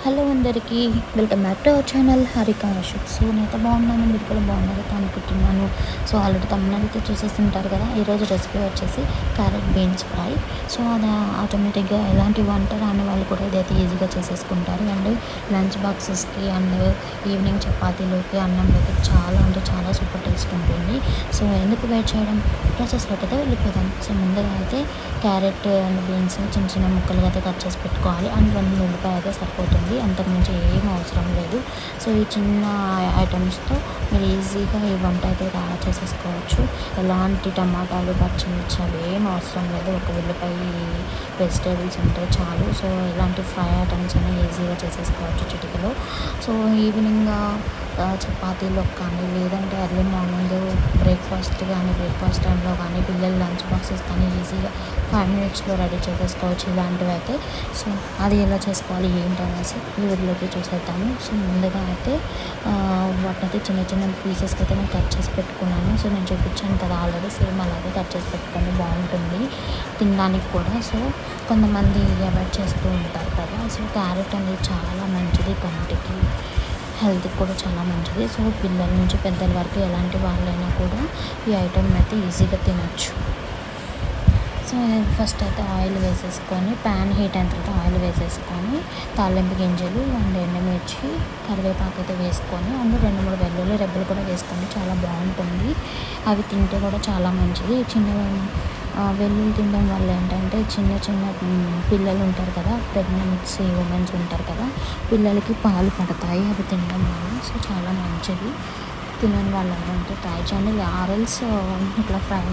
Hello అందరికీ, welcome back to our channel Harika Ashok. So నేనైతే బాగున్నాను, మీరు కూడా బాగున్నారైతే అనుకుంటున్నాను. సో ఆల్రెడీ తమిళనాడు అయితే చూసేస్తుంటారు కదా. ఈరోజు రెసిపీ వచ్చేసి క్యారెట్ బీన్స్ ఫ్రై. సో అది ఆటోమేటిక్గా ఎలాంటి వంట రాని వాళ్ళు కూడా ఇదైతే ఈజీగా చేసేసుకుంటారు. అండ్ లంచ్ బాక్సెస్కి అండ్ ఈవినింగ్ చపాతీలోకి అన్నంలోకి చాలా అంటే చాలా సూపర్ టేస్ట్ ఉంటుంది. సో ఎందుకు వెయిట్ చేయడం, ప్రాసెస్లోకి అయితే వెళ్ళిపోదాం. సో ముందుగా అయితే క్యారెట్ అండ్ బీన్స్ చిన్న చిన్న ముక్కలుగా అయితే కట్ చేసి పెట్టుకోవాలి. అండ్ 2 ఉల్లిపాయ అయితే సరిపోతుంది, అంతకుమించి ఏం అవసరం లేదు. సో ఈ చిన్న ఐటమ్స్తో మీరు ఈజీగా ఈ వంట అయితే తయారు చేసేసుకోవచ్చు. ఎలాంటి టమాటాలు పచ్చిమిర్చి అవి ఏం అవసరం లేదు, ఒక ఉల్లిపాయ వెజిటేబుల్స్ ఉంటే చాలు. సో ఇలాంటి ఫ్రై ఐటమ్స్ అన్నీ ఈజీగా చేసేసుకోవచ్చు చిటికలో. సో ఈవినింగ్ చపాతీలో కానీ లేదంటే ఎర్లీ మార్నింగ్ బ్రేక్ఫాస్ట్ టైంలో కానీ పిల్లలు లంచ్ బాక్సెస్ కానీ ఈజీగా 5 మినిట్స్లో రెడీ చేసేసుకోవచ్చు ఇలాంటివి అయితే. సో అది ఎలా చేసుకోవాలి ఏంటనేసి ఈ వీడియోలోకి చూసేద్దాము. సో ముందుగా అయితే వాటినైతే చిన్న చిన్న పీసెస్కి అయితే నేను కట్ చేసి పెట్టుకున్నాను. సో నేను చూపించాను కదా ఆల్రెడీ, సేమ్ అలాగే కట్ చేసి పెట్టుకొని బాగుంటుంది తినడానికి కూడా. సో కొంతమంది అవాయిడ్ చేస్తూ ఉంటారు కదా. సో క్యారెట్ అనేది చాలా మంచిది, కంటికి హెల్త్కి కూడా చాలా మంచిది. సో పిల్లల నుంచి పెద్దల వరకు ఎలాంటి వాళ్ళైనా కూడా ఈ ఐటమ్ అయితే ఈజీగా తినచ్చు. సో ఫస్ట్ అయితే ఆయిల్ వేసేసుకొని ప్యాన్ హీట్ అయిన తర్వాత ఆయిల్ వేసేసుకొని తాలింపు గింజలు అండ్ ఎండుమిర్చి కరివేపాకు అయితే వేసుకొని అండ్ 2-3 వెల్లుల్లి రెబ్బలు కూడా వేసుకొని చాలా బాగుంటుంది. అవి తింటే కూడా చాలా మంచిది. వెల్లుల్లి తినడం వల్ల ఏంటంటే చిన్న పిల్లలు ఉంటారు కదా, ప్రెగ్నెన్సీ ఉమెన్స్ ఉంటారు కదా, పిల్లలకి పాలు పడతాయి అవి తినడం వల్ల. సో చాలా మంచిది. తినని వాళ్ళంతా ట్రై చేయండి. ఆరల్స్ ఇట్లా ఫ్రై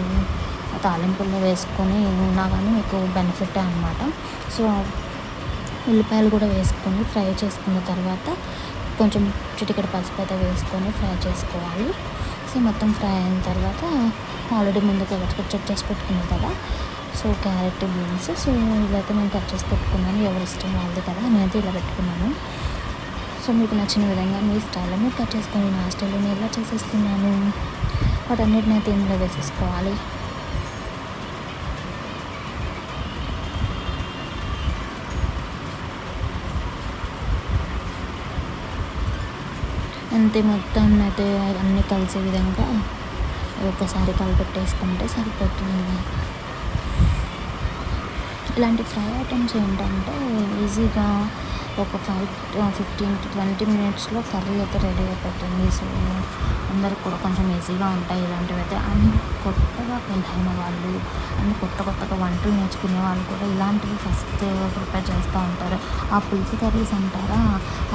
తాలింపుల్లో వేసుకొని ఉన్నా కానీ మీకు బెనిఫిట్ అనమాట. సో ఉల్లిపాయలు కూడా వేసుకొని ఫ్రై చేసుకున్న తర్వాత కొంచెం చిటికెడు పసుపు అయితే వేసుకొని ఫ్రై చేసుకోవాలి. సో మొత్తం ఫ్రై అయిన తర్వాత ఆల్రెడీ ముందుకు కట్ చేసి పెట్టుకున్నాను కదా. సో క్యారెట్ బీన్స్, సో ఇదైతే నేను కట్ చేసి పెట్టుకున్నాను. ఎవరి ఇష్టం వాళ్ళది కదా, నేనైతే ఇలా పెట్టుకున్నాను. సో మీకు నచ్చిన విధంగా మీ స్టైల్లో మీరు కట్ చేసుకొని, నా స్టైల్లో నేను ఇలా చేసేసుకున్నాను. వాటన్నిటిని అయితే ఇందులో వేసేసుకోవాలి. అంతే, మొత్తం అయితే అన్నీ కలిసే విధంగా ఒకసారి కలిపెట్టేసుకుంటే సరిపోతుంది. ఇలాంటి ఫ్రై ఐటమ్స్ ఏంటంటే ఈజీగా ఒక 15 to 20 మినిట్స్లో కర్రీ అయితే రెడీ అయిపోతుంది. సో అందరికి కూడా కొంచెం ఈజీగా ఉంటాయి ఇలాంటివి అయితే. అండ్ కొత్తగా పెళ్ళైన వాళ్ళు అండ్ కొత్తగా వంటలు నేర్చుకునే వాళ్ళు కూడా ఇలాంటివి ఫస్ట్ ప్రిపేర్ చేస్తూ ఉంటారు. ఆ పులుసు కర్రీస్ అంటారా,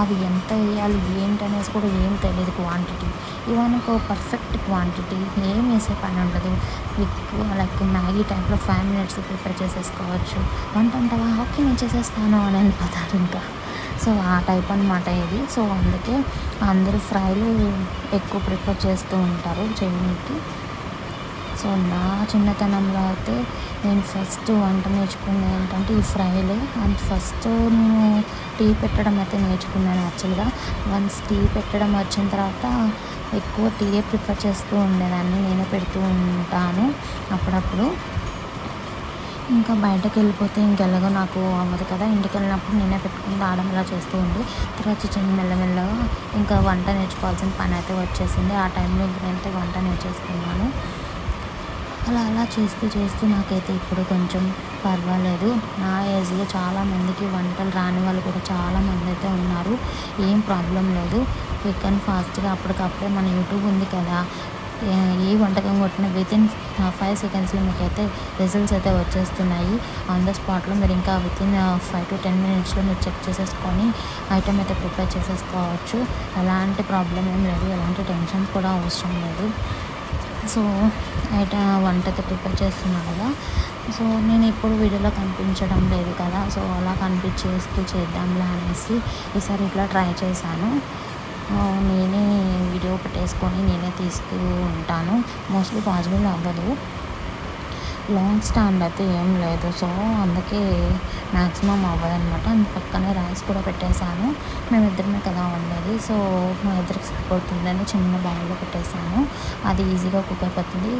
అవి ఎంత వేయాలి ఏంటనేసి కూడా ఏం తెలియదు క్వాంటిటీ. ఇవన్నీ ఒక పర్ఫెక్ట్ క్వాంటిటీ, ఏం వేసే పని ఉండదు. లైక్ మ్యాగీ టైప్లో 5 మినిట్స్ ప్రిపేర్ చేసేసుకోవచ్చు. వంట అంటావా, ఓకే నేను చేసేస్తాను అని వెళ్ళిపోతారు ఇంకా. సో ఆ టైప్ అనమాట ఇది. సో అందుకే అందరూ ఫ్రైలు ఎక్కువ ప్రిఫర్ చేస్తూ ఉంటారు చేయడానికి. సో నా చిన్నతనంలో అయితే నేను ఫస్ట్ వంట నేర్చుకున్నది ఏంటంటే ఈ ఫ్రైలే. అండ్ ఫస్ట్ నేను టీ పెట్టడం అయితే నేర్చుకున్నాను యాక్చువల్గా. వన్స్ టీ పెట్టడం వచ్చిన తర్వాత ఎక్కువ టీయే ప్రిఫర్ చేస్తూ ఉండేదాన్ని, నేనే పెడుతూ ఉంటాను అప్పుడప్పుడు. ఇంకా బయటకు వెళ్ళిపోతే ఇంకెలాగో నాకు అవ్వదు కదా, ఇంటికి వెళ్ళినప్పుడు నేనే పెట్టుకుని రావడం ఇలా చేస్తూ ఉంది. తర్వాత మెల్లమెల్లగా ఇంకా వంట నేర్చుకోవాల్సిన పని అయితే వచ్చేసింది. ఆ టైంలో ఇంక నేనైతే వంట నేర్చేసుకున్నాను. అలా చేస్తూ నాకైతే ఇప్పుడు కొంచెం పర్వాలేదు. నా ఏజ్లో చాలామందికి వంటలు రాని వాళ్ళు కూడా చాలామంది అయితే ఉన్నారు. ఏం ప్రాబ్లం లేదు, క్విక్ అండ్ ఫాస్ట్గా అప్పటికప్పుడే మన యూట్యూబ్ ఉంది కదా, ఏ వంటకం కొట్టిన వితిన్ 5 సెకండ్స్లో మీకైతే రిజల్ట్స్ అయితే వచ్చేస్తున్నాయి ఆన్ ద స్పాట్లో. మీరు ఇంకా వితిన్ 5 to 10 మినిట్స్లో మీరు చెక్ చేసేసుకొని ఐటమ్ అయితే ప్రిపేర్ చేసేసుకోవచ్చు. ఎలాంటి ప్రాబ్లం ఏం లేదు, ఎలాంటి టెన్షన్ కూడా అవసరం లేదు. సో వంట అయితే ప్రిపేర్ చేస్తున్నాను కదా. సో నేను ఇప్పుడు వీడియోలో కనిపించడం లేదు కదా, సో అలా కనిపించేస్తూ చేద్దాంలా అనేసి ఈసారి ఇట్లా ట్రై చేశాను. నేనే వీడియో పెట్టేసుకొని నేనే తీస్తూ ఉంటాను. మోస్ట్లీ పాసిబుల్ అవ్వదు, లాంగ్ స్టాండ్ అయితే ఏం లేదు. సో అందుకే మ్యాక్సిమం అవ్వదనమాట. అండ్ పక్కనే రైస్ కూడా పెట్టేశాను. మేమిద్దరమే కదా ఉండేది, సో మా ఇద్దరికి సరిపోతుందని చిన్న బౌల్లో పెట్టేశాను. అది ఈజీగా కుక్ అయిపోతుంది.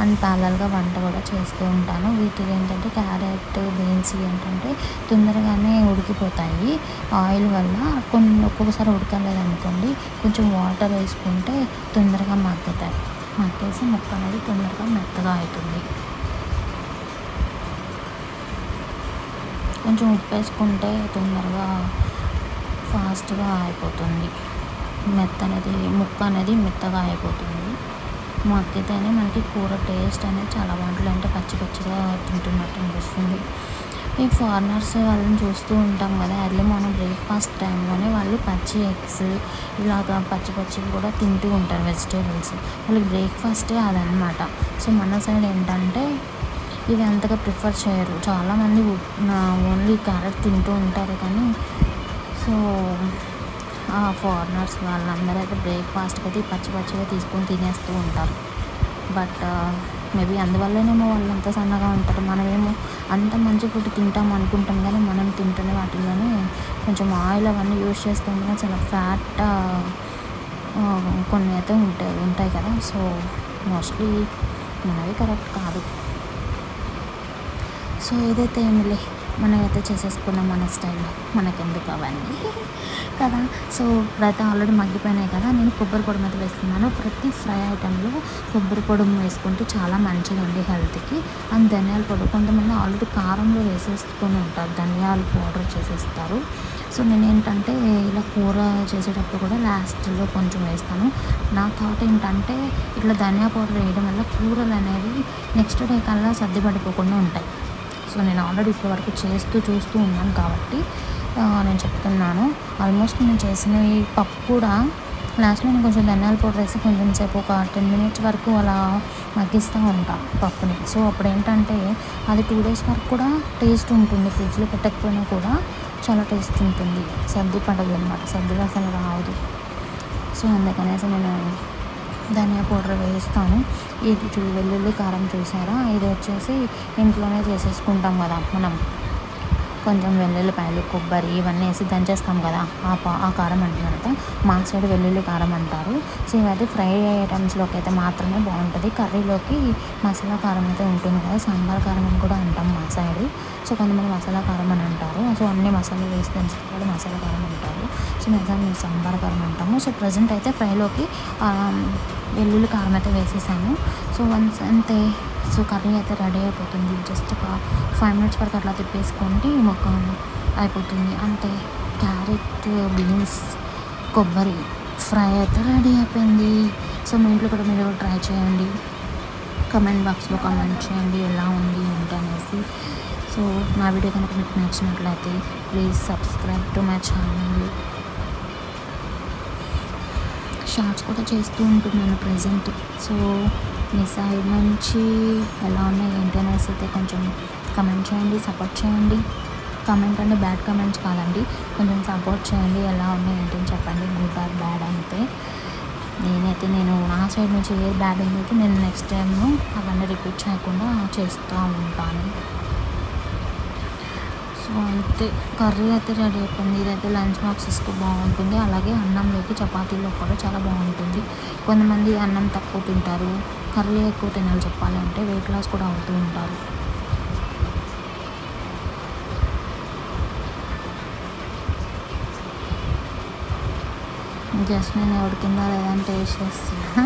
అండ్ ప్యారలల్గా వంట కూడా చేస్తూ ఉంటాను. వీటికి ఏంటంటే క్యారెట్, బీన్స్ ఏంటంటే తొందరగానే ఉడికిపోతాయి ఆయిల్ వల్ల. ఒక్కొక్కసారి ఉడకలేదనుకోండి కొంచెం వాటర్ వేసుకుంటే తొందరగా మగ్గుతాయి. మగ్గేసి ముక్క అనేది తొందరగా మెత్తగా అవుతుంది. కొంచెం ఉప్పు వేసుకుంటే తొందరగా ఫాస్ట్గా అయిపోతుంది. ముక్క అనేది మెత్తగా అయిపోతుంది. మగ్గితేనే మనకి కూర టేస్ట్ అనేది చాలా బాగుంటుంది. అంటే పచ్చి పచ్చిగా తింటున్నట్టు అనిపిస్తుంది. ఈ ఫారినర్స్ వాళ్ళని చూస్తూ ఉంటాం కదా, ఎర్లీ మార్నింగ్ బ్రేక్ఫాస్ట్ టైంలోనే వాళ్ళు పచ్చి ఎగ్స్ ఇలాగా పచ్చి పచ్చివి కూడా తింటూ ఉంటారు, వెజిటేబుల్స్. వాళ్ళకి బ్రేక్ఫాస్టే అదనమాట. సో మన సైడ్ ఏంటంటే ఇవి అంతగా ప్రిఫర్ చేయరు. చాలామంది ఓన్లీ క్యారెట్ తింటూ ఉంటారు కానీ సో ఆ ఫారినర్స్ వాళ్ళందరూ అయితే బ్రేక్ఫాస్ట్కి అయితే పచ్చి పచ్చిగా తీసుకొని తినేస్తూ ఉంటారు. బట్ మేబీ అందువల్లనేమో వాళ్ళు అంత సన్నగా ఉంటారు. మనమేమో అంత మంచి ఫుడ్ తింటాం అనుకుంటాం కానీ మనం తింటున్న వాటిల్లోనే కొంచెం ఆయిల్ అవన్నీ యూజ్ చేస్తాం కదా, చాలా ఫ్యాట్ కొన్ని అయితే ఉంటాయి కదా. సో మోస్ట్లీ మనవి కరెక్ట్ కాదు. సో ఏదైతే ఏమిలే, మనమైతే చేసేసుకున్నాం మన స్టైల్లో, మనకెందుకు అవన్నీ కదా. సో ఇప్పుడైతే ఆల్రెడీ మగ్గిపోయినాయి కదా, నేను కొబ్బరి పొడి అయితే వేస్తున్నాను. ప్రతి ఫ్రై ఐటెంలో కొబ్బరి పొడి వేసుకుంటే చాలా మంచిదండి హెల్త్కి. అండ్ ధనియాల పొడి కొంతమంది ఆల్రెడీ కారంలో వేసేసుకొని ఉంటారు, ధనియాల పౌడర్ చేసేస్తారు. సో నేను ఏంటంటే ఇలా కూర చేసేటప్పుడు కూడా లాస్ట్లో కొంచెం వేస్తాను. నా థాట్ ఏంటంటే ఇట్లా ధనియా పౌడర్ వేయడం వల్ల కూరలు అనేవి నెక్స్ట్ డే కల్లా సర్దిపడిపోకుండా ఉంటాయి. సో నేను ఆల్రెడీ ఇప్పటివరకు చూస్తూ ఉన్నాను కాబట్టి నేను చెప్తున్నాను. ఆల్మోస్ట్ నేను చేసినవి పప్పు కూడా లాస్ట్లో నేను కొంచెం ధనియాల పౌడర్ వేసి కొంచెం సేపు ఒక 10 minutes వరకు అలా మగ్గిస్తూ ఉంటాను పప్పుని. సో అప్పుడు ఏంటంటే అది 2 days వరకు కూడా టేస్ట్ ఉంటుంది. ఫ్రిడ్జ్లో పెట్టకపోయినా కూడా చాలా టేస్ట్ ఉంటుంది, సర్ది పడదు అనమాట, సర్ది వాసన రాదు. సో అందుకనేసి నేను ధనియా పౌడర్ వేస్తాను. ఇది వెల్లుల్లి కారం చూసారా, ఇది వచ్చేసి ఇంట్లోనే చేసేసుకుంటాం కదా మనం. కొంచెం వెల్లుల్లిపాయలు, కొబ్బరి ఇవన్నీ వేసి దంచేస్తాం కదా, ఆ కారం అంటున్నమాట. మా సైడ్ వెల్లుల్లి కారం అంటారు. సో ఇవైతే ఫ్రై ఐటమ్స్లోకి అయితే మాత్రమే బాగుంటుంది. కర్రీలోకి మసాలా కారం అయితే ఉంటుంది కదా, సాంబార్ కారం అని కూడా అంటాం మా సైడ్. సో కొంతమంది మసాలా కారం అని అంటారు. సో అన్ని మసాలాలు వేసి దంచుతారు, మసాలా కారం అంటారు. సో మేము సాంబార్ కారం అంటాము. సో ప్రజెంట్ అయితే ఫ్రైలోకి వెల్లుల్లి కారం అయితే వేసేసాను. సో వన్స్ అంతే. సో కర్రీ అయితే రెడీ అయిపోతుంది. జస్ట్ ఒక 5 minutes వరకు అట్లా తిప్పేసుకోండి, మొక్క అయిపోతుంది అంతే. క్యారెట్, బీన్స్, కొబ్బరి ఫ్రై అయితే రెడీ అయిపోయింది. సో మీ ఇంట్లో కూడా మీరు ట్రై చేయండి. కమెంట్ బాక్స్లో కమెంట్ చేయండి ఎలా ఉంది ఏంటి అనేసి. సో నా వీడియో కనుక మీకు నచ్చినట్లయితే please subscribe to my channel. Shorts కూడా చేస్తూ ఉంటున్నాను ప్రజెంట్. సో మీ సైడ్ నుంచి ఎలా ఉన్నాయి ఏంటి అనేసి అయితే కొంచెం కమెంట్ చేయండి, సపోర్ట్ చేయండి. కమెంట్ అంటే బ్యాడ్ కమెంట్స్ కాదండి, కొంచెం సపోర్ట్ చేయండి. ఎలా ఉన్నాయి ఏంటని చెప్పండి, గుడ్ ఆర్ బ్యాడ్ అంతే. నేను నా సైడ్ నుంచి ఏ బ్యాడ్ ఉందైతే నేను నెక్స్ట్ టైం అవన్నీ రిపీట్ చేయకుండా చేస్తూ ఉంటాను. సో అంతే, కర్రీ అయితే రెడీ అయిపోయింది. ఇదైతే లంచ్ బాక్సెస్కి బాగుంటుంది, అలాగే అన్నంలోకి చపాతీలో కూడా చాలా బాగుంటుంది. కొంతమంది అన్నం తక్కువ తింటారు, కర్రీ ఎక్కువ తినాలి చెప్పాలంటే, వెయిట్ లాస్ కూడా అవుతూ ఉంటారు. జస్ట్ నేను ఉడికిందా లేదని టేస్ట్ చేస్తున్నా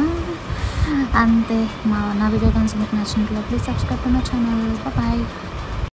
అంతే. నా వీడియో కనుక మీకు నచ్చినట్లయితే please subscribe to my channel. Bye.